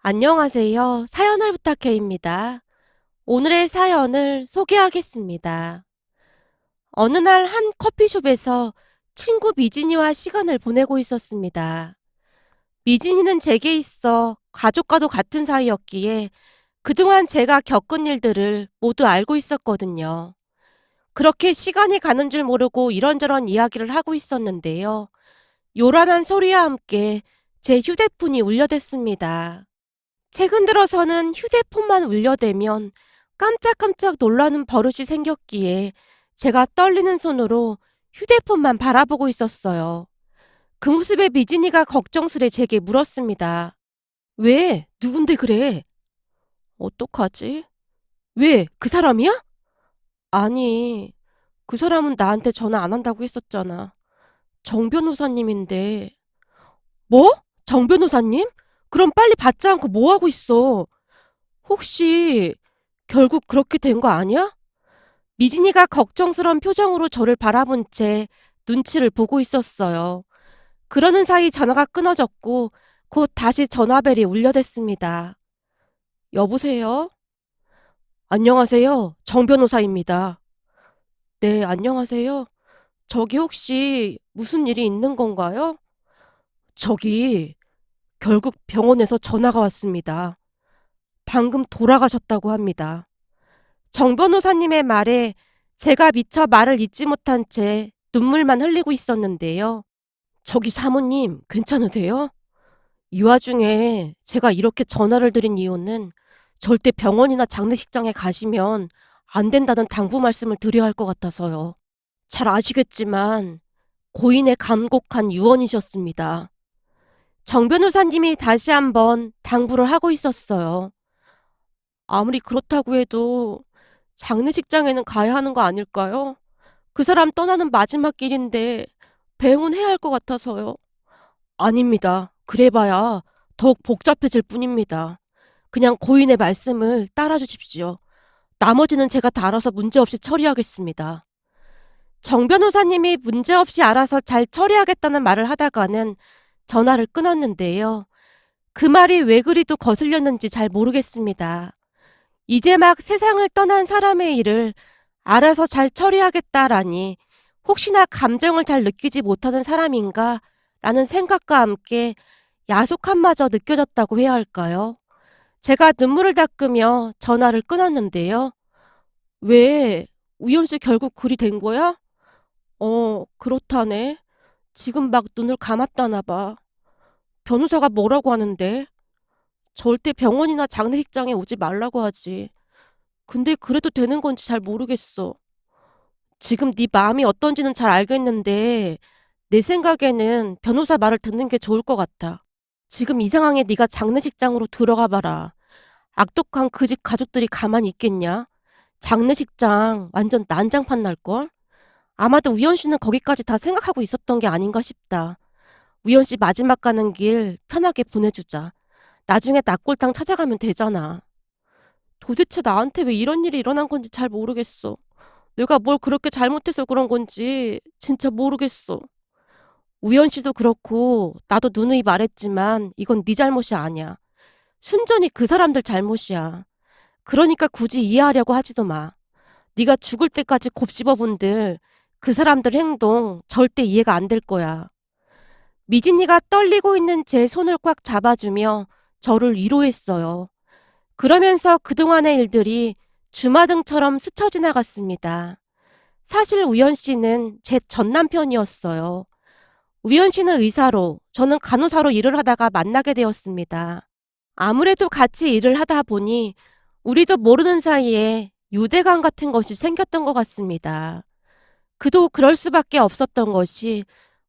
안녕하세요. 사연을 부탁해입니다. 오늘의 사연을 소개하겠습니다. 어느 날 한 커피숍에서 친구 미진이와 시간을 보내고 있었습니다. 미진이는 제게 있어 가족과도 같은 사이였기에 그동안 제가 겪은 일들을 모두 알고 있었거든요. 그렇게 시간이 가는 줄 모르고 이런저런 이야기를 하고 있었는데요. 요란한 소리와 함께 제 휴대폰이 울려댔습니다. 최근 들어서는 휴대폰만 울려대면 깜짝깜짝 놀라는 버릇이 생겼기에 제가 떨리는 손으로 휴대폰만 바라보고 있었어요. 그 모습에 미진이가 걱정스레 제게 물었습니다. 왜? 누군데 그래? 어떡하지? 왜? 그 사람이야? 아니, 그 사람은 나한테 전화 안 한다고 했었잖아. 정 변호사님인데. 뭐? 정 변호사님? 그럼 빨리 받지 않고 뭐 하고 있어? 혹시 결국 그렇게 된 거 아니야? 미진이가 걱정스러운 표정으로 저를 바라본 채 눈치를 보고 있었어요. 그러는 사이 전화가 끊어졌고 곧 다시 전화벨이 울려댔습니다. 여보세요? 안녕하세요. 정 변호사입니다. 네, 안녕하세요. 저기 혹시 무슨 일이 있는 건가요? 저기 결국 병원에서 전화가 왔습니다. 방금 돌아가셨다고 합니다. 정 변호사님의 말에 제가 미처 말을 잇지 못한 채 눈물만 흘리고 있었는데요. 저기 사모님, 괜찮으세요? 이 와중에 제가 이렇게 전화를 드린 이유는 절대 병원이나 장례식장에 가시면 안 된다는 당부 말씀을 드려야 할 것 같아서요. 잘 아시겠지만 고인의 간곡한 유언이셨습니다. 정 변호사님이 다시 한번 당부를 하고 있었어요. 아무리 그렇다고 해도 장례식장에는 가야 하는 거 아닐까요? 그 사람 떠나는 마지막 길인데 배웅은 해야 할 것 같아서요. 아닙니다. 그래봐야 더욱 복잡해질 뿐입니다. 그냥 고인의 말씀을 따라 주십시오. 나머지는 제가 다 알아서 문제없이 처리하겠습니다. 정 변호사님이 문제없이 알아서 잘 처리하겠다는 말을 하다가는 전화를 끊었는데요. 그 말이 왜 그리도 거슬렸는지 잘 모르겠습니다. 이제 막 세상을 떠난 사람의 일을 알아서 잘 처리하겠다라니 혹시나 감정을 잘 느끼지 못하는 사람인가 라는 생각과 함께 야속함마저 느껴졌다고 해야 할까요? 제가 눈물을 닦으며 전화를 끊었는데요. 왜? 우연 씨 결국 그리 된 거야? 그렇다네. 지금 막 눈을 감았다나 봐. 변호사가 뭐라고 하는데? 절대 병원이나 장례식장에 오지 말라고 하지. 근데 그래도 되는 건지 잘 모르겠어. 지금 네 마음이 어떤지는 잘 알겠는데 내 생각에는 변호사 말을 듣는 게 좋을 것 같아. 지금 이 상황에 네가 장례식장으로 들어가 봐라. 악독한 그 집 가족들이 가만히 있겠냐? 장례식장 완전 난장판 날걸? 아마도 우연 씨는 거기까지 다 생각하고 있었던 게 아닌가 싶다. 우연 씨 마지막 가는 길 편하게 보내주자. 나중에 낙골당 찾아가면 되잖아. 도대체 나한테 왜 이런 일이 일어난 건지 잘 모르겠어. 내가 뭘 그렇게 잘못해서 그런 건지 진짜 모르겠어. 우연 씨도 그렇고 나도 누누이 말했지만 이건 네 잘못이 아니야. 순전히 그 사람들 잘못이야. 그러니까 굳이 이해하려고 하지도 마. 네가 죽을 때까지 곱씹어본들 그 사람들 행동 절대 이해가 안 될 거야. 미진이가 떨리고 있는 제 손을 꽉 잡아주며 저를 위로했어요. 그러면서 그동안의 일들이 주마등처럼 스쳐 지나갔습니다. 사실 우연 씨는 제 전 남편이었어요. 우연 씨는 의사로, 저는 간호사로 일을 하다가 만나게 되었습니다. 아무래도 같이 일을 하다 보니 우리도 모르는 사이에 유대감 같은 것이 생겼던 것 같습니다. 그도 그럴 수밖에 없었던 것이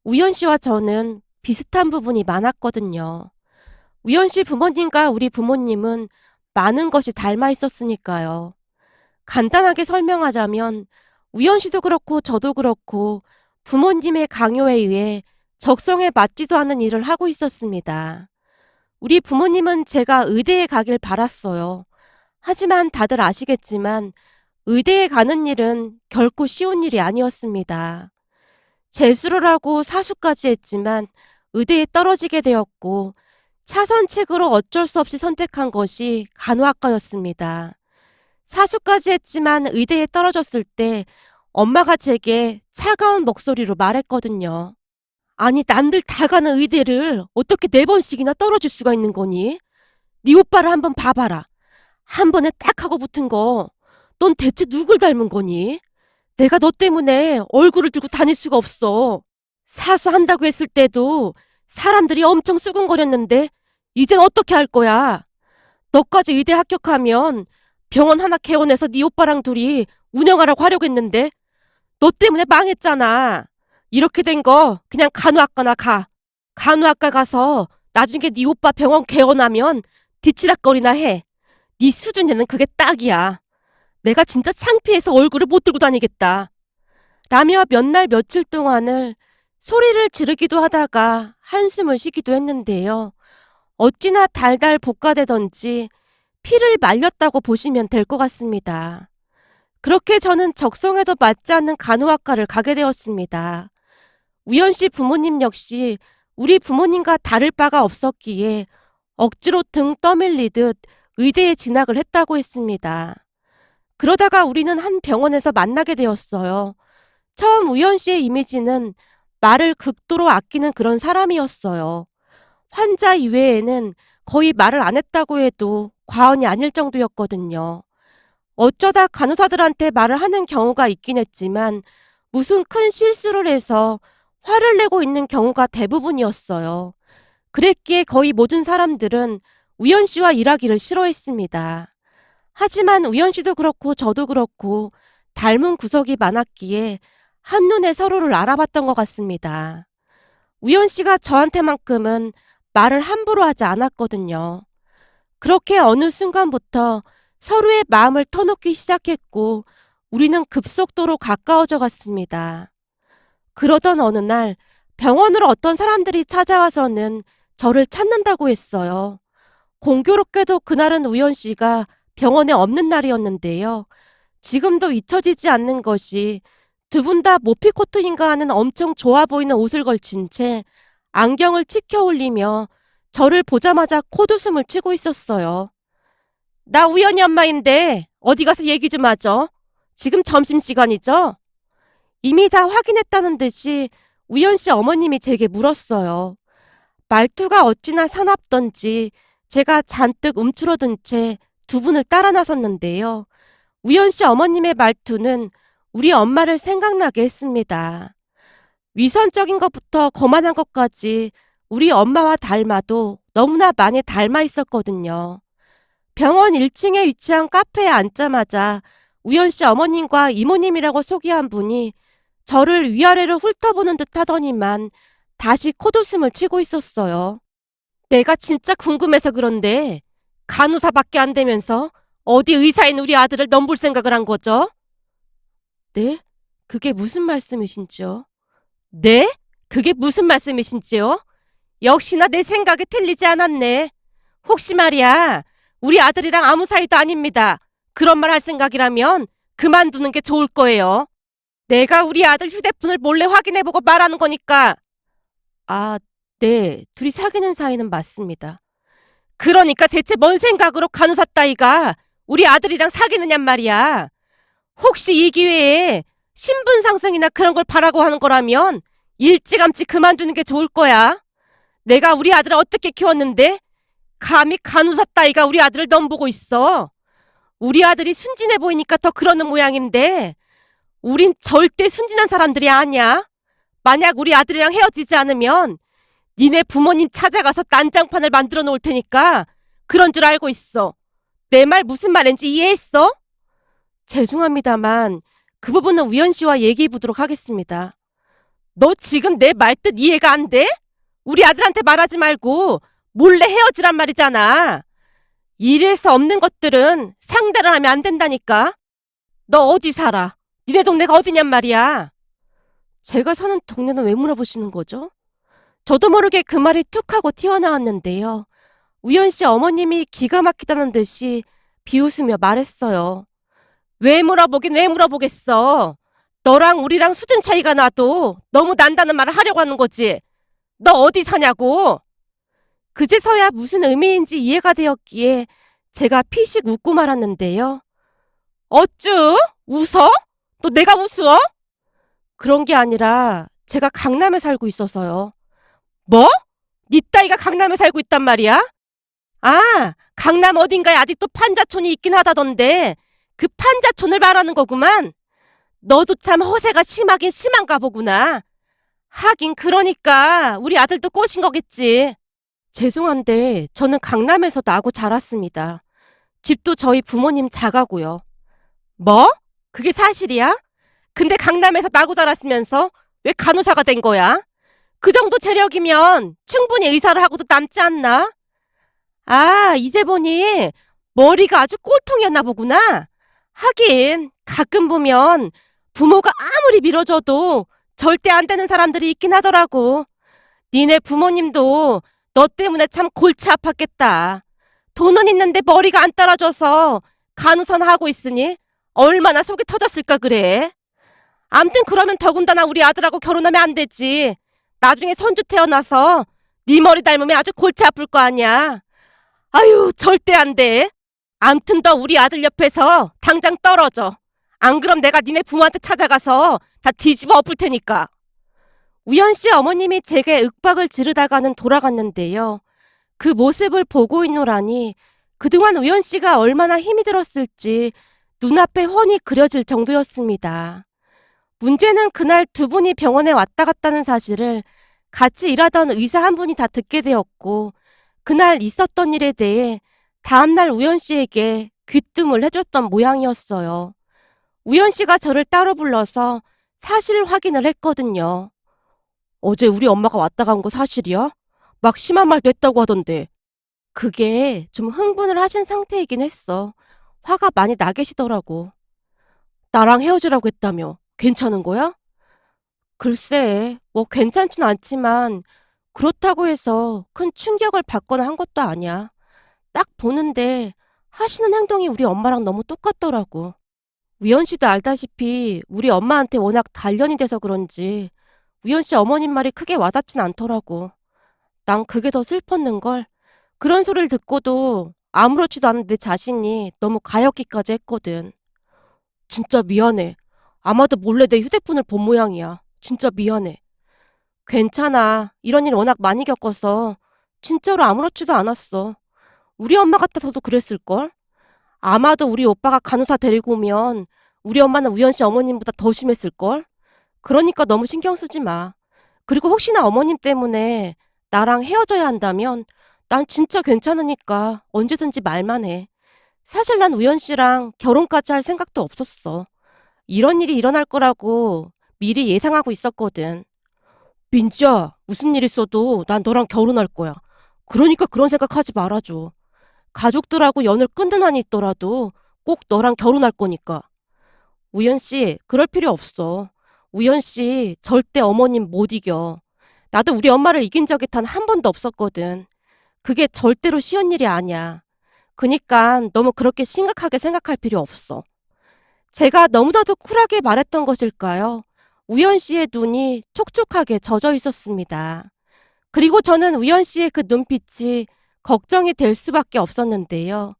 우연 씨와 저는 비슷한 부분이 많았거든요. 우연 씨 부모님과 우리 부모님은 많은 것이 닮아 있었으니까요. 간단하게 설명하자면 우연 씨도 그렇고 저도 그렇고 부모님의 강요에 의해 적성에 맞지도 않는 일을 하고 있었습니다. 우리 부모님은 제가 의대에 가길 바랐어요. 하지만 다들 아시겠지만 의대에 가는 일은 결코 쉬운 일이 아니었습니다. 재수를 하고 사수까지 했지만 의대에 떨어지게 되었고 차선책으로 어쩔 수 없이 선택한 것이 간호학과였습니다. 사수까지 했지만 의대에 떨어졌을 때 엄마가 제게 차가운 목소리로 말했거든요. 아니, 남들 다 가는 의대를 어떻게 4번씩이나 떨어질 수가 있는 거니? 네 오빠를 한번 봐봐라. 한 번에 딱 하고 붙은 거. 넌 대체 누굴 닮은 거니? 내가 너 때문에 얼굴을 들고 다닐 수가 없어. 사수한다고 했을 때도 사람들이 엄청 수근거렸는데 이젠 어떻게 할 거야? 너까지 의대 합격하면 병원 하나 개원해서 네 오빠랑 둘이 운영하라고 하려고 했는데 너 때문에 망했잖아. 이렇게 된 거 그냥 간호학과나 가. 간호학과 가서 나중에 네 오빠 병원 개원하면 뒤치락거리나 해. 네 수준에는 그게 딱이야. 내가 진짜 창피해서 얼굴을 못 들고 다니겠다. 라며 몇 날 며칠 동안을 소리를 지르기도 하다가 한숨을 쉬기도 했는데요. 어찌나 달달 볶아대던지 피를 말렸다고 보시면 될 것 같습니다. 그렇게 저는 적성에도 맞지 않는 간호학과를 가게 되었습니다. 우연 씨 부모님 역시 우리 부모님과 다를 바가 없었기에 억지로 등 떠밀리듯 의대에 진학을 했다고 했습니다. 그러다가 우리는 한 병원에서 만나게 되었어요. 처음 우연 씨의 이미지는 말을 극도로 아끼는 그런 사람이었어요. 환자 이외에는 거의 말을 안 했다고 해도 과언이 아닐 정도였거든요. 어쩌다 간호사들한테 말을 하는 경우가 있긴 했지만 무슨 큰 실수를 해서 화를 내고 있는 경우가 대부분이었어요. 그랬기에 거의 모든 사람들은 우연 씨와 일하기를 싫어했습니다. 하지만 우연 씨도 그렇고 저도 그렇고 닮은 구석이 많았기에 한눈에 서로를 알아봤던 것 같습니다. 우연 씨가 저한테만큼은 말을 함부로 하지 않았거든요. 그렇게 어느 순간부터 서로의 마음을 터놓기 시작했고 우리는 급속도로 가까워져 갔습니다. 그러던 어느 날 병원으로 어떤 사람들이 찾아와서는 저를 찾는다고 했어요. 공교롭게도 그날은 우연 씨가 병원에 없는 날이었는데요. 지금도 잊혀지지 않는 것이 두 분 다 모피코트인가 하는 엄청 좋아 보이는 옷을 걸친 채 안경을 치켜 올리며 저를 보자마자 콧웃음을 치고 있었어요. 나 우연히 엄마인데 어디 가서 얘기 좀 하죠. 지금 점심시간이죠? 이미 다 확인했다는 듯이 우연 씨 어머님이 제게 물었어요. 말투가 어찌나 사납던지 제가 잔뜩 움츠러든 채 두 분을 따라 나섰는데요. 우연 씨 어머님의 말투는 우리 엄마를 생각나게 했습니다. 위선적인 것부터 거만한 것까지 우리 엄마와 닮아도 너무나 많이 닮아 있었거든요. 병원 1층에 위치한 카페에 앉자마자 우연 씨 어머님과 이모님이라고 소개한 분이 저를 위아래로 훑어보는 듯 하더니만 다시 콧웃음을 치고 있었어요. 내가 진짜 궁금해서 그런데 간호사밖에 안 되면서 어디 의사인 우리 아들을 넘볼 생각을 한 거죠? 네? 그게 무슨 말씀이신지요? 네? 그게 무슨 말씀이신지요? 역시나 내 생각이 틀리지 않았네. 혹시 말이야, 우리 아들이랑 아무 사이도 아닙니다. 그런 말 할 생각이라면 그만두는 게 좋을 거예요. 내가 우리 아들 휴대폰을 몰래 확인해보고 말하는 거니까. 아, 네. 둘이 사귀는 사이는 맞습니다. 그러니까 대체 뭔 생각으로 간호사 따위가 우리 아들이랑 사귀느냔 말이야. 혹시 이 기회에 신분 상승이나 그런 걸 바라고 하는 거라면 일찌감치 그만두는 게 좋을 거야. 내가 우리 아들을 어떻게 키웠는데 감히 간호사 따위가 우리 아들을 넘보고 있어. 우리 아들이 순진해 보이니까 더 그러는 모양인데 우린 절대 순진한 사람들이 아니야. 만약 우리 아들이랑 헤어지지 않으면 니네 부모님 찾아가서 난장판을 만들어 놓을 테니까 그런 줄 알고 있어. 내 말 무슨 말인지 이해했어? 죄송합니다만 그 부분은 우연 씨와 얘기해 보도록 하겠습니다. 너 지금 내 말뜻 이해가 안 돼? 우리 아들한테 말하지 말고 몰래 헤어지란 말이잖아. 이래서 없는 것들은 상대를 하면 안 된다니까. 너 어디 살아? 니네 동네가 어디냔 말이야. 제가 사는 동네는 왜 물어보시는 거죠? 저도 모르게 그 말이 툭 하고 튀어나왔는데요. 우연 씨 어머님이 기가 막히다는 듯이 비웃으며 말했어요. 왜 물어보긴 왜 물어보겠어. 너랑 우리랑 수준 차이가 나도 너무 난다는 말을 하려고 하는 거지. 너 어디 사냐고. 그제서야 무슨 의미인지 이해가 되었기에 제가 피식 웃고 말았는데요. 어쭈? 웃어? 너 내가 웃어? 그런 게 아니라 제가 강남에 살고 있어서요. 뭐? 니 따위가 강남에 살고 있단 말이야? 아, 강남 어딘가에 아직도 판자촌이 있긴 하다던데 그 판자촌을 말하는 거구만. 너도 참 허세가 심하긴 심한가 보구나. 하긴 그러니까 우리 아들도 꼬신 거겠지. 죄송한데 저는 강남에서 나고 자랐습니다. 집도 저희 부모님 자가고요. 뭐? 그게 사실이야? 근데 강남에서 나고 자랐으면서 왜 간호사가 된 거야? 그 정도 재력이면 충분히 의사를 하고도 남지 않나? 아, 이제 보니 머리가 아주 꼴통이었나 보구나. 하긴 가끔 보면 부모가 아무리 밀어줘도 절대 안 되는 사람들이 있긴 하더라고. 니네 부모님도 너 때문에 참 골치 아팠겠다. 돈은 있는데 머리가 안 따라줘서 간호사나 하고 있으니 얼마나 속이 터졌을까 그래. 암튼 그러면 더군다나 우리 아들하고 결혼하면 안 되지. 나중에 손주 태어나서 네 머리 닮으면 아주 골치 아플 거 아니야. 아유, 절대 안 돼. 암튼 너 우리 아들 옆에서 당장 떨어져. 안 그럼 내가 니네 부모한테 찾아가서 다 뒤집어 엎을 테니까. 우연 씨 어머님이 제게 윽박을 지르다가는 돌아갔는데요. 그 모습을 보고 있노라니 그동안 우연 씨가 얼마나 힘이 들었을지 눈앞에 훤히 그려질 정도였습니다. 문제는 그날 두 분이 병원에 왔다 갔다는 사실을 같이 일하던 의사 한 분이 다 듣게 되었고 그날 있었던 일에 대해 다음날 우연 씨에게 귀뜸을 해줬던 모양이었어요. 우연 씨가 저를 따로 불러서 사실 확인을 했거든요. 어제 우리 엄마가 왔다 간 거 사실이야? 막 심한 말도 했다고 하던데. 그게 좀 흥분을 하신 상태이긴 했어. 화가 많이 나 계시더라고. 나랑 헤어지라고 했다며. 괜찮은 거야? 글쎄, 뭐 괜찮진 않지만 그렇다고 해서 큰 충격을 받거나 한 것도 아니야. 딱 보는데 하시는 행동이 우리 엄마랑 너무 똑같더라고. 우연 씨도 알다시피 우리 엄마한테 워낙 단련이 돼서 그런지 우연 씨 어머님 말이 크게 와닿진 않더라고. 난 그게 더 슬펐는걸. 그런 소리를 듣고도 아무렇지도 않은 내 자신이 너무 가엾기까지 했거든. 진짜 미안해. 아마도 몰래 내 휴대폰을 본 모양이야. 진짜 미안해. 괜찮아. 이런 일 워낙 많이 겪어서 진짜로 아무렇지도 않았어. 우리 엄마 같아서도 그랬을걸? 아마도 우리 오빠가 간호사 데리고 오면 우리 엄마는 우연 씨 어머님보다 더 심했을걸? 그러니까 너무 신경 쓰지 마. 그리고 혹시나 어머님 때문에 나랑 헤어져야 한다면 난 진짜 괜찮으니까 언제든지 말만 해. 사실 난 우연 씨랑 결혼까지 할 생각도 없었어. 이런 일이 일어날 거라고 미리 예상하고 있었거든. 민지야, 무슨 일 있어도 난 너랑 결혼할 거야. 그러니까 그런 생각하지 말아줘. 가족들하고 연을 끊는 한이 있더라도 꼭 너랑 결혼할 거니까. 우연 씨, 그럴 필요 없어. 우연 씨, 절대 어머님 못 이겨. 나도 우리 엄마를 이긴 적이 단 한 번도 없었거든. 그게 절대로 쉬운 일이 아니야. 그니까 너무 그렇게 심각하게 생각할 필요 없어. 제가 너무나도 쿨하게 말했던 것일까요? 우연 씨의 눈이 촉촉하게 젖어 있었습니다. 그리고 저는 우연 씨의 그 눈빛이 걱정이 될 수밖에 없었는데요.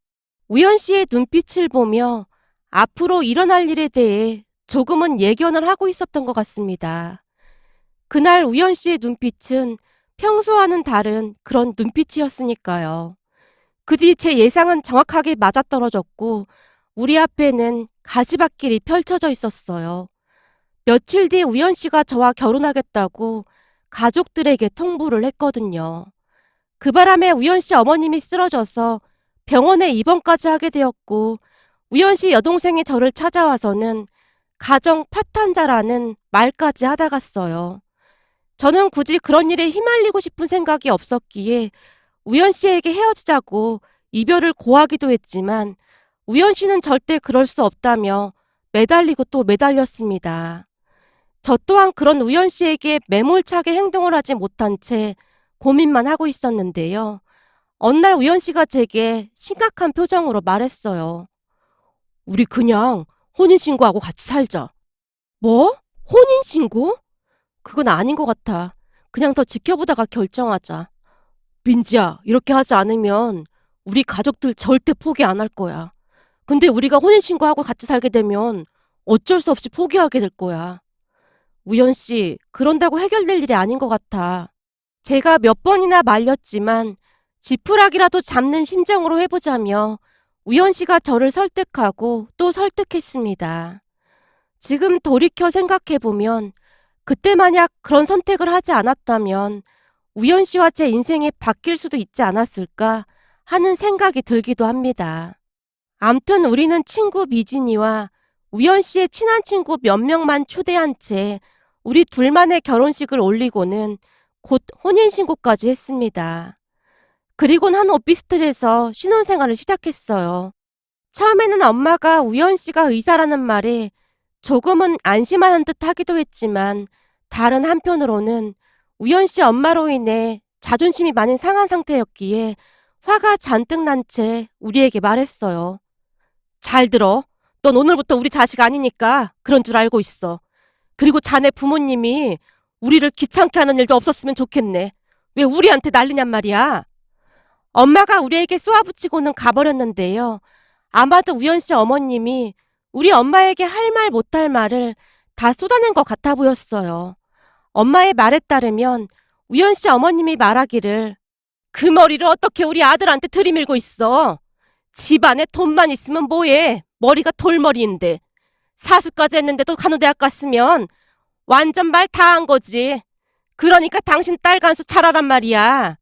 우연 씨의 눈빛을 보며 앞으로 일어날 일에 대해 조금은 예견을 하고 있었던 것 같습니다. 그날 우연 씨의 눈빛은 평소와는 다른 그런 눈빛이었으니까요. 그 뒤 제 예상은 정확하게 맞아떨어졌고 우리 앞에는 가시밭길이 펼쳐져 있었어요. 며칠 뒤 우연 씨가 저와 결혼하겠다고 가족들에게 통보를 했거든요. 그 바람에 우연 씨 어머님이 쓰러져서 병원에 입원까지 하게 되었고 우연 씨 여동생이 저를 찾아와서는 가정 파탄자라는 말까지 하다 갔어요. 저는 굳이 그런 일에 휘말리고 싶은 생각이 없었기에 우연 씨에게 헤어지자고 이별을 고하기도 했지만 우연 씨는 절대 그럴 수 없다며 매달리고 또 매달렸습니다. 저 또한 그런 우연 씨에게 매몰차게 행동을 하지 못한 채 고민만 하고 있었는데요. 어느 날 우연 씨가 제게 심각한 표정으로 말했어요. 우리 그냥 혼인신고하고 같이 살자. 뭐? 혼인신고? 그건 아닌 것 같아. 그냥 더 지켜보다가 결정하자. 민지야, 이렇게 하지 않으면 우리 가족들 절대 포기 안 할 거야. 근데 우리가 혼인신고하고 같이 살게 되면 어쩔 수 없이 포기하게 될 거야. 우연 씨, 그런다고 해결될 일이 아닌 것 같아. 제가 몇 번이나 말렸지만 지푸라기라도 잡는 심정으로 해보자며 우연 씨가 저를 설득하고 또 설득했습니다. 지금 돌이켜 생각해보면 그때 만약 그런 선택을 하지 않았다면 우연 씨와 제 인생이 바뀔 수도 있지 않았을까 하는 생각이 들기도 합니다. 암튼 우리는 친구 미진이와 우연 씨의 친한 친구 몇 명만 초대한 채 우리 둘만의 결혼식을 올리고는 곧 혼인신고까지 했습니다. 그리곤 한 오피스텔에서 신혼생활을 시작했어요. 처음에는 엄마가 우연 씨가 의사라는 말에 조금은 안심하는 듯 하기도 했지만 다른 한편으로는 우연 씨 엄마로 인해 자존심이 많이 상한 상태였기에 화가 잔뜩 난 채 우리에게 말했어요. 잘 들어. 넌 오늘부터 우리 자식 아니니까 그런 줄 알고 있어. 그리고 자네 부모님이 우리를 귀찮게 하는 일도 없었으면 좋겠네. 왜 우리한테 난리냔 말이야. 엄마가 우리에게 쏘아붙이고는 가버렸는데요. 아마도 우연 씨 어머님이 우리 엄마에게 할 말 못할 말을 다 쏟아낸 것 같아 보였어요. 엄마의 말에 따르면 우연 씨 어머님이 말하기를 그 머리를 어떻게 우리 아들한테 들이밀고 있어. 집안에 돈만 있으면 뭐해. 머리가 돌머리인데. 사수까지 했는데도 간호대학 갔으면 완전 말 다 한 거지. 그러니까 당신 딸 간수 잘하란 말이야.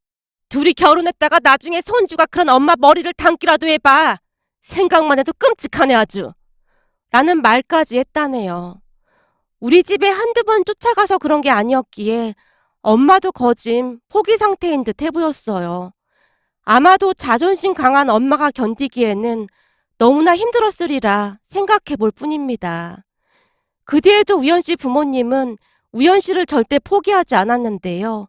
둘이 결혼했다가 나중에 손주가 그런 엄마 머리를 담기라도 해봐. 생각만 해도 끔찍하네 아주. 라는 말까지 했다네요. 우리 집에 한두 번 쫓아가서 그런 게 아니었기에 엄마도 거짐 포기 상태인 듯 해 보였어요. 아마도 자존심 강한 엄마가 견디기에는 너무나 힘들었으리라 생각해 볼 뿐입니다. 그 뒤에도 우연 씨 부모님은 우연 씨를 절대 포기하지 않았는데요.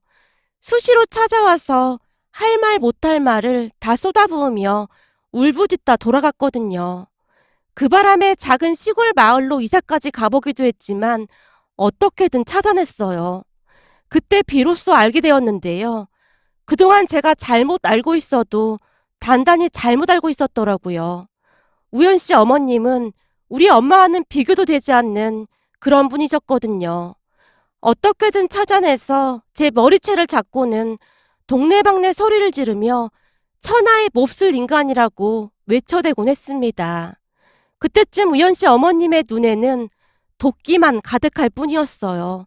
수시로 찾아와서 할 말 못할 말을 다 쏟아부으며 울부짖다 돌아갔거든요. 그 바람에 작은 시골 마을로 이사까지 가보기도 했지만 어떻게든 찾아냈어요. 그때 비로소 알게 되었는데요. 그동안 제가 잘못 알고 있어도 단단히 잘못 알고 있었더라고요. 우연 씨 어머님은 우리 엄마와는 비교도 되지 않는 그런 분이셨거든요. 어떻게든 찾아내서 제 머리채를 잡고는 동네방네 소리를 지르며 천하의 몹쓸 인간이라고 외쳐대곤 했습니다. 그때쯤 우연 씨 어머님의 눈에는 도끼만 가득할 뿐이었어요.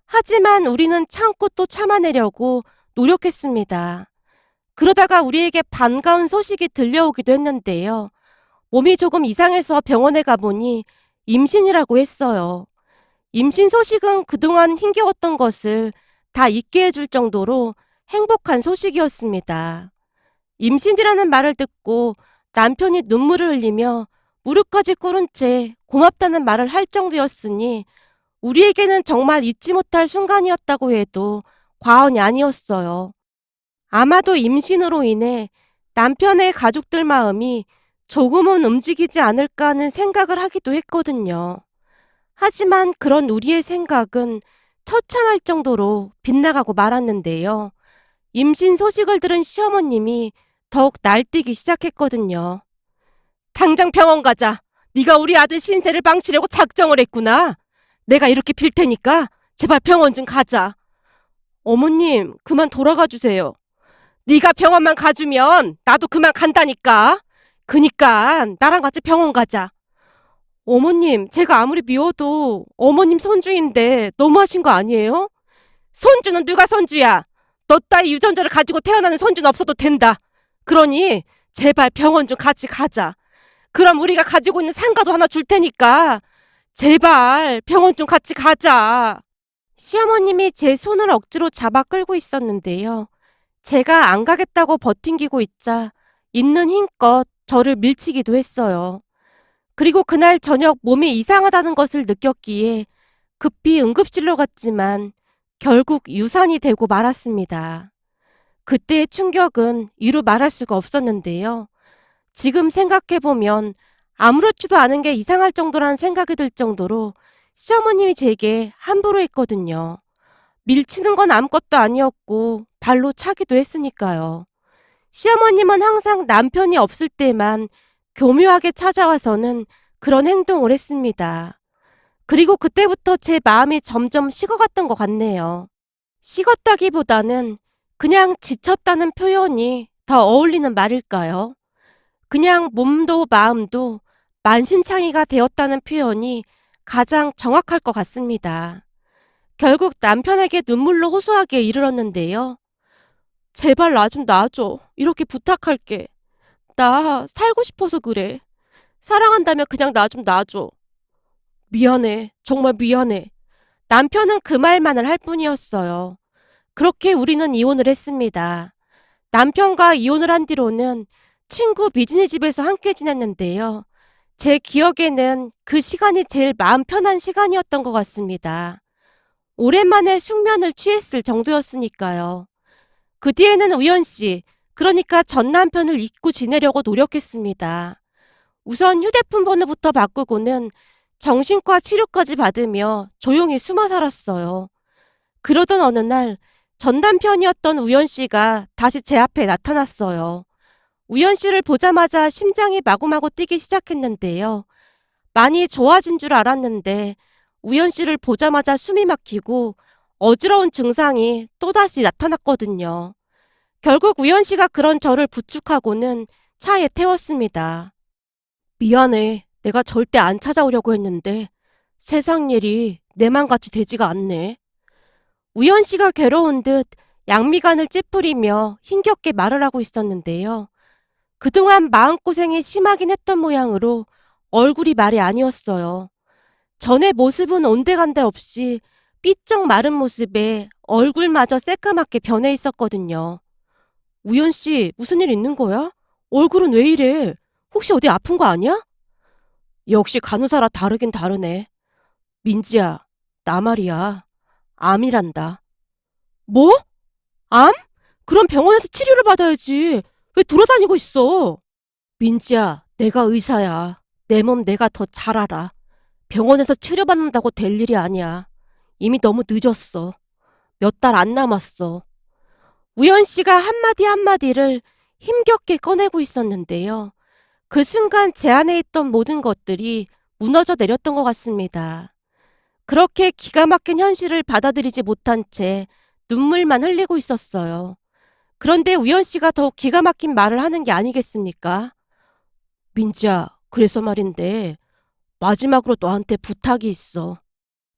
하지만 우리는 참고 또 참아내려고 노력했습니다. 그러다가 우리에게 반가운 소식이 들려오기도 했는데요. 몸이 조금 이상해서 병원에 가보니 임신이라고 했어요. 임신 소식은 그동안 힘겨웠던 것을 다 잊게 해줄 정도로 행복한 소식이었습니다. 임신이라는 말을 듣고 남편이 눈물을 흘리며 무릎까지 꿇은 채 고맙다는 말을 할 정도였으니 우리에게는 정말 잊지 못할 순간이었다고 해도 과언이 아니었어요. 아마도 임신으로 인해 남편의 가족들 마음이 조금은 움직이지 않을까 하는 생각을 하기도 했거든요. 하지만 그런 우리의 생각은 처참할 정도로 빗나가고 말았는데요. 임신 소식을 들은 시어머님이 더욱 날뛰기 시작했거든요. 당장 병원 가자. 네가 우리 아들 신세를 망치려고 작정을 했구나. 내가 이렇게 빌 테니까 제발 병원 좀 가자. 어머님, 그만 돌아가 주세요. 네가 병원만 가주면 나도 그만 간다니까. 그니까 나랑 같이 병원 가자. 어머님, 제가 아무리 미워도 어머님 손주인데 너무하신 거 아니에요? 손주는 누가 손주야? 너 따위 유전자를 가지고 태어나는 손주는 없어도 된다. 그러니 제발 병원 좀 같이 가자. 그럼 우리가 가지고 있는 상가도 하나 줄 테니까 제발 병원 좀 같이 가자. 시어머님이 제 손을 억지로 잡아 끌고 있었는데요. 제가 안 가겠다고 버팅기고 있자 있는 힘껏 저를 밀치기도 했어요. 그리고 그날 저녁 몸이 이상하다는 것을 느꼈기에 급히 응급실로 갔지만 결국 유산이 되고 말았습니다. 그때의 충격은 이루 말할 수가 없었는데요. 지금 생각해보면 아무렇지도 않은 게 이상할 정도라는 생각이 들 정도로 시어머님이 제게 함부로 했거든요. 밀치는 건 아무것도 아니었고 발로 차기도 했으니까요. 시어머님은 항상 남편이 없을 때만 교묘하게 찾아와서는 그런 행동을 했습니다. 그리고 그때부터 제 마음이 점점 식어갔던 것 같네요. 식었다기보다는 그냥 지쳤다는 표현이 더 어울리는 말일까요? 그냥 몸도 마음도 만신창이가 되었다는 표현이 가장 정확할 것 같습니다. 결국 남편에게 눈물로 호소하기에 이르렀는데요. 제발 나 좀 놔줘. 이렇게 부탁할게. 나 살고 싶어서 그래. 사랑한다면 그냥 나 좀 놔줘. 미안해. 정말 미안해. 남편은 그 말만을 할 뿐이었어요. 그렇게 우리는 이혼을 했습니다. 남편과 이혼을 한 뒤로는 친구 미진이 집에서 함께 지냈는데요. 제 기억에는 그 시간이 제일 마음 편한 시간이었던 것 같습니다. 오랜만에 숙면을 취했을 정도였으니까요. 그 뒤에는 우연 씨, 그러니까 전 남편을 잊고 지내려고 노력했습니다. 우선 휴대폰 번호부터 바꾸고는 정신과 치료까지 받으며 조용히 숨어 살았어요. 그러던 어느 날 전 남편이었던 우연 씨가 다시 제 앞에 나타났어요. 우연 씨를 보자마자 심장이 마구마구 뛰기 시작했는데요. 많이 좋아진 줄 알았는데 우연 씨를 보자마자 숨이 막히고 어지러운 증상이 또다시 나타났거든요. 결국 우연 씨가 그런 저를 부축하고는 차에 태웠습니다. 미안해. 내가 절대 안 찾아오려고 했는데 세상 일이 내 맘같이 되지가 않네. 우연 씨가 괴로운 듯 양미간을 찌푸리며 힘겹게 말을 하고 있었는데요. 그동안 마음고생이 심하긴 했던 모양으로 얼굴이 말이 아니었어요. 전의 모습은 온데간데 없이 삐쩍 마른 모습에 얼굴마저 새까맣게 변해 있었거든요. 우연 씨, 무슨 일 있는 거야? 얼굴은 왜 이래? 혹시 어디 아픈 거 아니야? 역시 간호사라 다르긴 다르네. 민지야, 나 말이야. 암이란다. 뭐? 암? 그럼 병원에서 치료를 받아야지. 왜 돌아다니고 있어? 민지야, 내가 의사야. 내 몸 내가 더 잘 알아. 병원에서 치료받는다고 될 일이 아니야. 이미 너무 늦었어. 몇 달 안 남았어. 우연 씨가 한마디 한마디를 힘겹게 꺼내고 있었는데요. 그 순간 제 안에 있던 모든 것들이 무너져 내렸던 것 같습니다. 그렇게 기가 막힌 현실을 받아들이지 못한 채 눈물만 흘리고 있었어요. 그런데 우연 씨가 더 기가 막힌 말을 하는 게 아니겠습니까? 민지야, 그래서 말인데 마지막으로 너한테 부탁이 있어.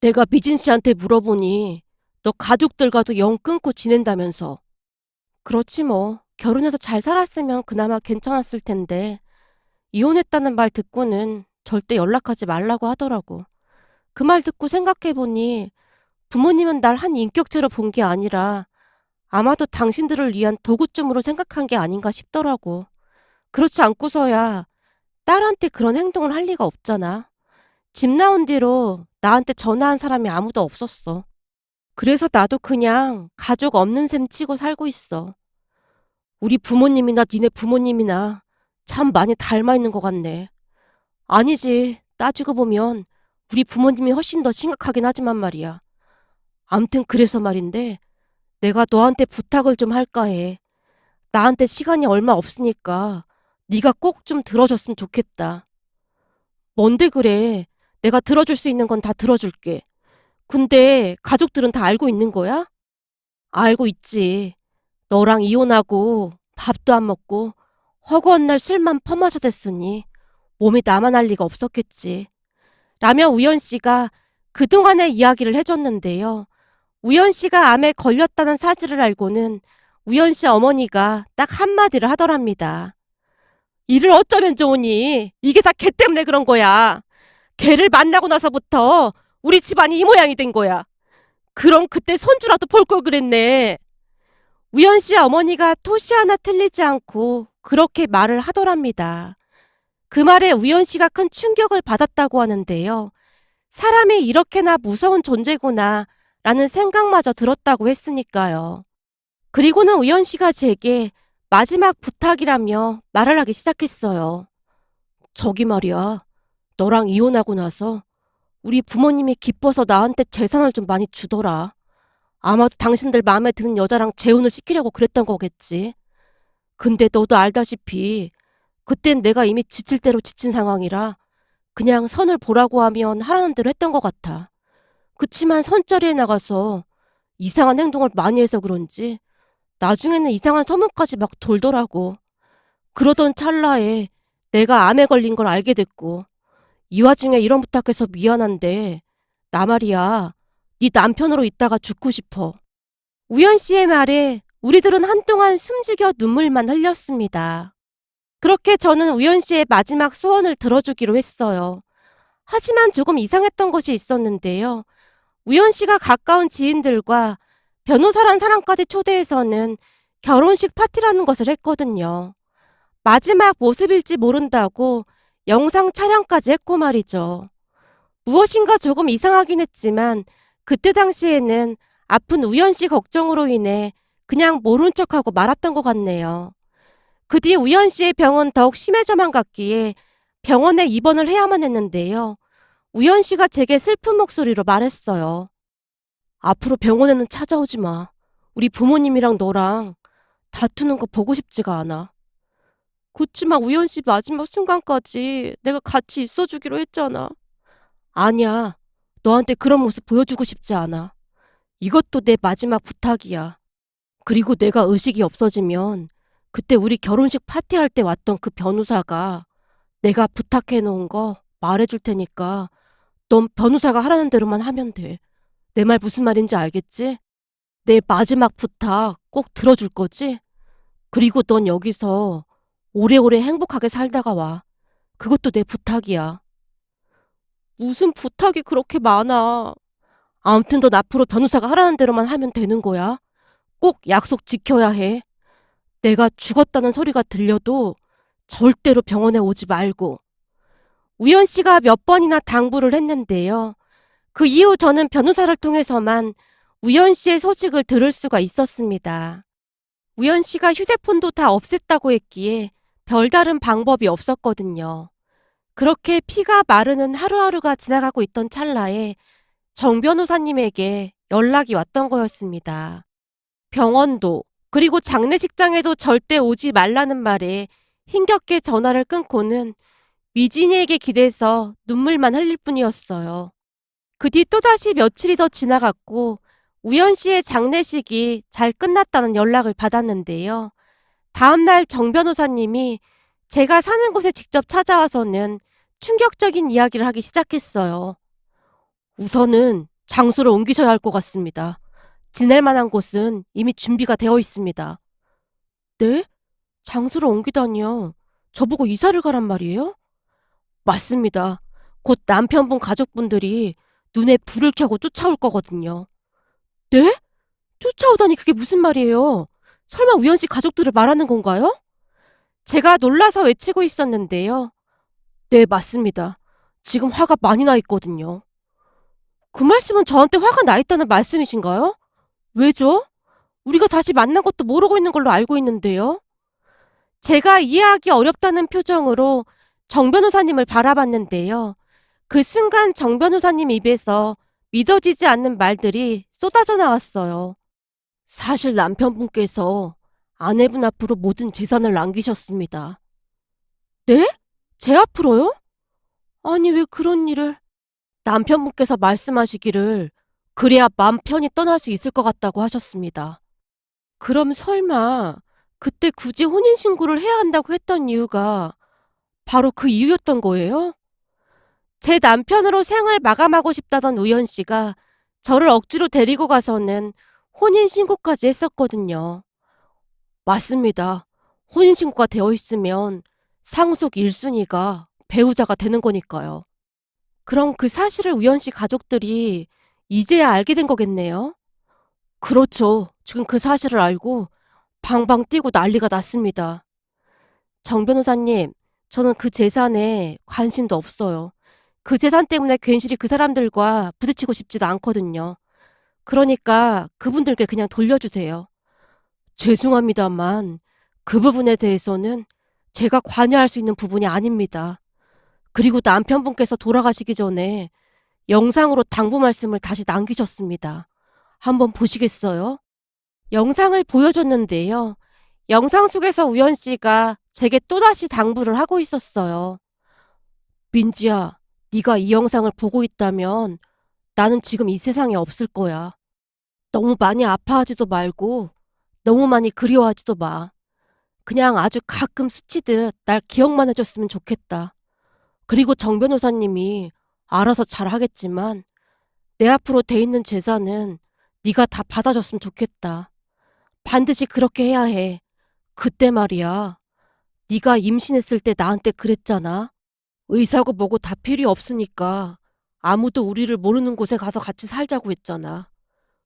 내가 미진 씨한테 물어보니 너 가족들과도 영 끊고 지낸다면서. 그렇지 뭐. 결혼해서 잘 살았으면 그나마 괜찮았을 텐데 이혼했다는 말 듣고는 절대 연락하지 말라고 하더라고. 그 말 듣고 생각해보니 부모님은 날 한 인격체로 본 게 아니라 아마도 당신들을 위한 도구쯤으로 생각한 게 아닌가 싶더라고. 그렇지 않고서야 딸한테 그런 행동을 할 리가 없잖아. 집 나온 뒤로 나한테 전화한 사람이 아무도 없었어. 그래서 나도 그냥 가족 없는 셈 치고 살고 있어. 우리 부모님이나 니네 부모님이나 참 많이 닮아 있는 것 같네. 아니지. 따지고 보면 우리 부모님이 훨씬 더 심각하긴 하지만 말이야. 암튼 그래서 말인데 내가 너한테 부탁을 좀 할까 해. 나한테 시간이 얼마 없으니까 네가 꼭 좀 들어줬으면 좋겠다. 뭔데 그래. 내가 들어줄 수 있는 건 다 들어줄게. 근데 가족들은 다 알고 있는 거야? 알고 있지. 너랑 이혼하고 밥도 안 먹고 허구한 날 술만 퍼마셔 댔으니 몸이 나만 할 리가 없었겠지. 라며 우연 씨가 그동안의 이야기를 해줬는데요. 우연 씨가 암에 걸렸다는 사실을 알고는 우연 씨 어머니가 딱 한마디를 하더랍니다. 이를 어쩌면 좋으니 이게 다 걔 때문에 그런 거야. 걔를 만나고 나서부터 우리 집안이 이 모양이 된 거야. 그럼 그때 손주라도 볼 걸 그랬네. 우연 씨 어머니가 토시 하나 틀리지 않고 그렇게 말을 하더랍니다. 그 말에 우연 씨가 큰 충격을 받았다고 하는데요. 사람이 이렇게나 무서운 존재구나 라는 생각마저 들었다고 했으니까요. 그리고는 우연 씨가 제게 마지막 부탁이라며 말을 하기 시작했어요. 저기 말이야. 너랑 이혼하고 나서 우리 부모님이 기뻐서 나한테 재산을 좀 많이 주더라. 아마도 당신들 마음에 드는 여자랑 재혼을 시키려고 그랬던 거겠지. 근데 너도 알다시피 그땐 내가 이미 지칠 대로 지친 상황이라 그냥 선을 보라고 하면 하라는 대로 했던 것 같아. 그치만 선자리에 나가서 이상한 행동을 많이 해서 그런지 나중에는 이상한 소문까지 막 돌더라고. 그러던 찰나에 내가 암에 걸린 걸 알게 됐고 이 와중에 이런 부탁해서 미안한데 나 말이야. 네 남편으로 있다가 죽고 싶어. 우연 씨의 말에 우리들은 한동안 숨죽여 눈물만 흘렸습니다. 그렇게 저는 우연 씨의 마지막 소원을 들어주기로 했어요. 하지만 조금 이상했던 것이 있었는데요. 우연 씨가 가까운 지인들과 변호사란 사람까지 초대해서는 결혼식 파티라는 것을 했거든요. 마지막 모습일지 모른다고 영상 촬영까지 했고 말이죠. 무엇인가 조금 이상하긴 했지만 그때 당시에는 아픈 우연 씨 걱정으로 인해 그냥 모른 척하고 말았던 것 같네요. 그 뒤 우연 씨의 병은 더욱 심해져만 갔기에 병원에 입원을 해야만 했는데요. 우연 씨가 제게 슬픈 목소리로 말했어요. 앞으로 병원에는 찾아오지 마. 우리 부모님이랑 너랑 다투는 거 보고 싶지가 않아. 그치만 우연 씨 마지막 순간까지 내가 같이 있어주기로 했잖아. 아니야. 너한테 그런 모습 보여주고 싶지 않아. 이것도 내 마지막 부탁이야. 그리고 내가 의식이 없어지면 그때 우리 결혼식 파티할 때 왔던 그 변호사가 내가 부탁해 놓은 거 말해줄 테니까 넌 변호사가 하라는 대로만 하면 돼. 내 말 무슨 말인지 알겠지? 내 마지막 부탁 꼭 들어줄 거지? 그리고 넌 여기서 오래오래 행복하게 살다가 와. 그것도 내 부탁이야. 무슨 부탁이 그렇게 많아. 아무튼 넌 앞으로 변호사가 하라는 대로만 하면 되는 거야. 꼭 약속 지켜야 해. 내가 죽었다는 소리가 들려도 절대로 병원에 오지 말고. 우연 씨가 몇 번이나 당부를 했는데요. 그 이후 저는 변호사를 통해서만 우연 씨의 소식을 들을 수가 있었습니다. 우연 씨가 휴대폰도 다 없앴다고 했기에 별다른 방법이 없었거든요. 그렇게 피가 마르는 하루하루가 지나가고 있던 찰나에 정 변호사님에게 연락이 왔던 거였습니다. 병원도 그리고 장례식장에도 절대 오지 말라는 말에 힘겹게 전화를 끊고는 미진이에게 기대서 눈물만 흘릴 뿐이었어요. 그 뒤 또다시 며칠이 더 지나갔고 우연 씨의 장례식이 잘 끝났다는 연락을 받았는데요. 다음날 정 변호사님이 제가 사는 곳에 직접 찾아와서는 충격적인 이야기를 하기 시작했어요. 우선은 장소를 옮기셔야 할 것 같습니다. 지낼 만한 곳은 이미 준비가 되어 있습니다. 네? 장소를 옮기다니요. 저보고 이사를 가란 말이에요? 맞습니다. 곧 남편분 가족분들이 눈에 불을 켜고 쫓아올 거거든요. 네? 쫓아오다니 그게 무슨 말이에요? 설마 우연 씨 가족들을 말하는 건가요? 제가 놀라서 외치고 있었는데요. 네, 맞습니다. 지금 화가 많이 나 있거든요. 그 말씀은 저한테 화가 나 있다는 말씀이신가요? 왜죠? 우리가 다시 만난 것도 모르고 있는 걸로 알고 있는데요. 제가 이해하기 어렵다는 표정으로 정 변호사님을 바라봤는데요. 그 순간 정 변호사님 입에서 믿어지지 않는 말들이 쏟아져 나왔어요. 사실 남편분께서 아내분 앞으로 모든 재산을 남기셨습니다. 네? 제 앞으로요? 아니 왜 그런 일을... 남편분께서 말씀하시기를 그래야 마음 편히 떠날 수 있을 것 같다고 하셨습니다. 그럼 설마 그때 굳이 혼인신고를 해야 한다고 했던 이유가 바로 그 이유였던 거예요? 제 남편으로 생을 마감하고 싶다던 우연 씨가 저를 억지로 데리고 가서는 혼인신고까지 했었거든요. 맞습니다. 혼인신고가 되어 있으면 상속 1순위가 배우자가 되는 거니까요. 그럼 그 사실을 우연 씨 가족들이 이제야 알게 된 거겠네요? 그렇죠. 지금 그 사실을 알고 방방 뛰고 난리가 났습니다. 정 변호사님, 저는 그 재산에 관심도 없어요. 그 재산 때문에 괜시리 그 사람들과 부딪히고 싶지도 않거든요. 그러니까 그분들께 그냥 돌려주세요. 죄송합니다만 그 부분에 대해서는 제가 관여할 수 있는 부분이 아닙니다. 그리고 남편분께서 돌아가시기 전에 영상으로 당부 말씀을 다시 남기셨습니다. 한번 보시겠어요? 영상을 보여줬는데요. 영상 속에서 우연 씨가 제게 또다시 당부를 하고 있었어요. 민지야, 네가 이 영상을 보고 있다면 나는 지금 이 세상에 없을 거야. 너무 많이 아파하지도 말고 너무 많이 그리워하지도 마. 그냥 아주 가끔 스치듯 날 기억만 해줬으면 좋겠다. 그리고 정 변호사님이 알아서 잘 하겠지만 내 앞으로 돼 있는 재산은 네가 다 받아줬으면 좋겠다. 반드시 그렇게 해야 해. 그때 말이야. 네가 임신했을 때 나한테 그랬잖아. 의사고 뭐고 다 필요 없으니까 아무도 우리를 모르는 곳에 가서 같이 살자고 했잖아.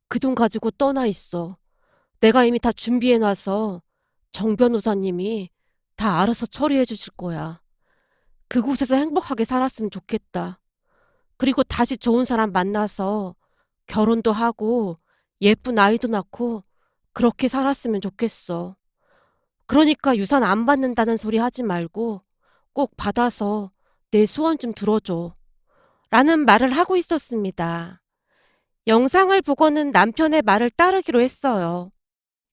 그 돈 가지고 떠나 있어. 내가 이미 다 준비해놔서 정 변호사님이 다 알아서 처리해 주실 거야. 그곳에서 행복하게 살았으면 좋겠다. 그리고 다시 좋은 사람 만나서 결혼도 하고 예쁜 아이도 낳고 그렇게 살았으면 좋겠어. 그러니까 유산 안 받는다는 소리 하지 말고 꼭 받아서 내 소원 좀 들어줘. 라는 말을 하고 있었습니다. 영상을 보고는 남편의 말을 따르기로 했어요.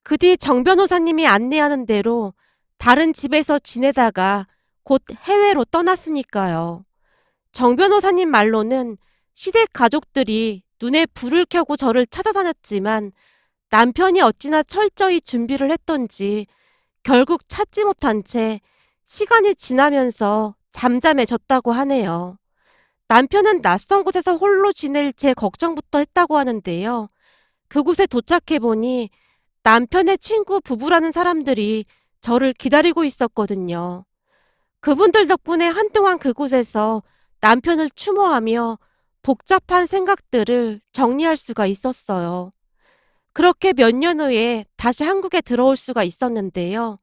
그 뒤 정 변호사님이 안내하는 대로 다른 집에서 지내다가 곧 해외로 떠났으니까요. 정 변호사님 말로는 시댁 가족들이 눈에 불을 켜고 저를 찾아다녔지만 남편이 어찌나 철저히 준비를 했던지 결국 찾지 못한 채 시간이 지나면서 잠잠해졌다고 하네요. 남편은 낯선 곳에서 홀로 지낼 제 걱정부터 했다고 하는데요. 그곳에 도착해보니 남편의 친구 부부라는 사람들이 저를 기다리고 있었거든요. 그분들 덕분에 한동안 그곳에서 남편을 추모하며 복잡한 생각들을 정리할 수가 있었어요. 그렇게 몇 년 후에 다시 한국에 들어올 수가 있었는데요.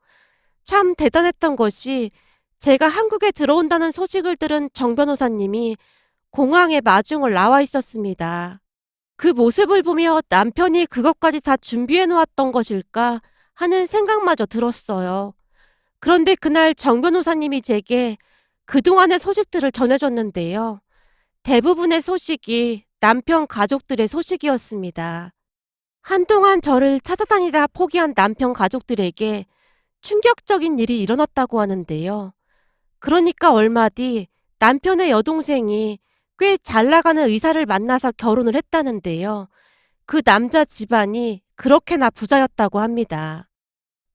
참 대단했던 것이 제가 한국에 들어온다는 소식을 들은 정 변호사님이 공항에 마중을 나와 있었습니다. 그 모습을 보며 남편이 그것까지 다 준비해 놓았던 것일까 하는 생각마저 들었어요. 그런데 그날 정 변호사님이 제게 그동안의 소식들을 전해줬는데요. 대부분의 소식이 남편 가족들의 소식이었습니다. 한동안 저를 찾아다니다 포기한 남편 가족들에게 충격적인 일이 일어났다고 하는데요. 그러니까 얼마 뒤 남편의 여동생이 꽤 잘 나가는 의사를 만나서 결혼을 했다는데요. 그 남자 집안이 그렇게나 부자였다고 합니다.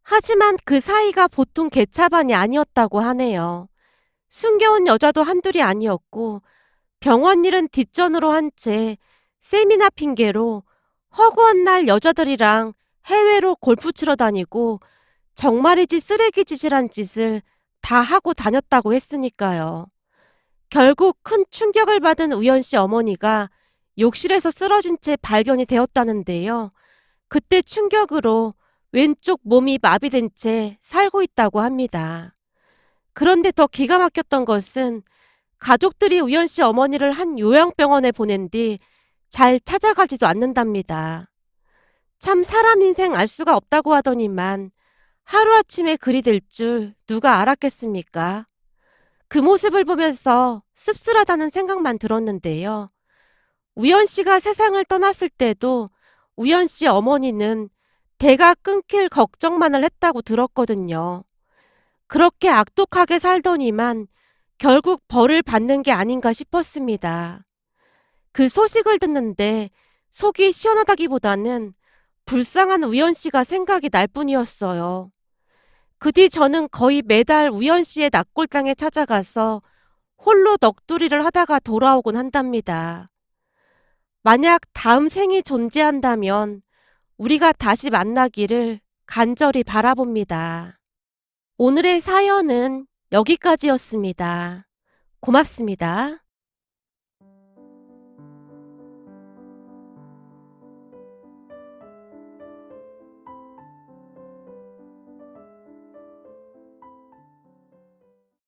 하지만 그 사이가 보통 개차반이 아니었다고 하네요. 숨겨온 여자도 한둘이 아니었고 병원 일은 뒷전으로 한 채 세미나 핑계로 허구한 날 여자들이랑 해외로 골프 치러 다니고 정말이지 쓰레기 짓이란 짓을 다 하고 다녔다고 했으니까요. 결국 큰 충격을 받은 우연 씨 어머니가 욕실에서 쓰러진 채 발견이 되었다는데요. 그때 충격으로 왼쪽 몸이 마비된 채 살고 있다고 합니다. 그런데 더 기가 막혔던 것은 가족들이 우연 씨 어머니를 한 요양병원에 보낸 뒤 잘 찾아가지도 않는답니다. 참 사람 인생 알 수가 없다고 하더니만 하루아침에 그리 될 줄 누가 알았겠습니까? 그 모습을 보면서 씁쓸하다는 생각만 들었는데요. 우연 씨가 세상을 떠났을 때도 우연 씨 어머니는 대가 끊길 걱정만을 했다고 들었거든요. 그렇게 악독하게 살더니만 결국 벌을 받는 게 아닌가 싶었습니다. 그 소식을 듣는데 속이 시원하다기보다는 불쌍한 우연 씨가 생각이 날 뿐이었어요. 그 뒤 저는 거의 매달 우연 씨의 납골당에 찾아가서 홀로 넋두리를 하다가 돌아오곤 한답니다. 만약 다음 생이 존재한다면 우리가 다시 만나기를 간절히 바라봅니다. 오늘의 사연은 여기까지였습니다. 고맙습니다.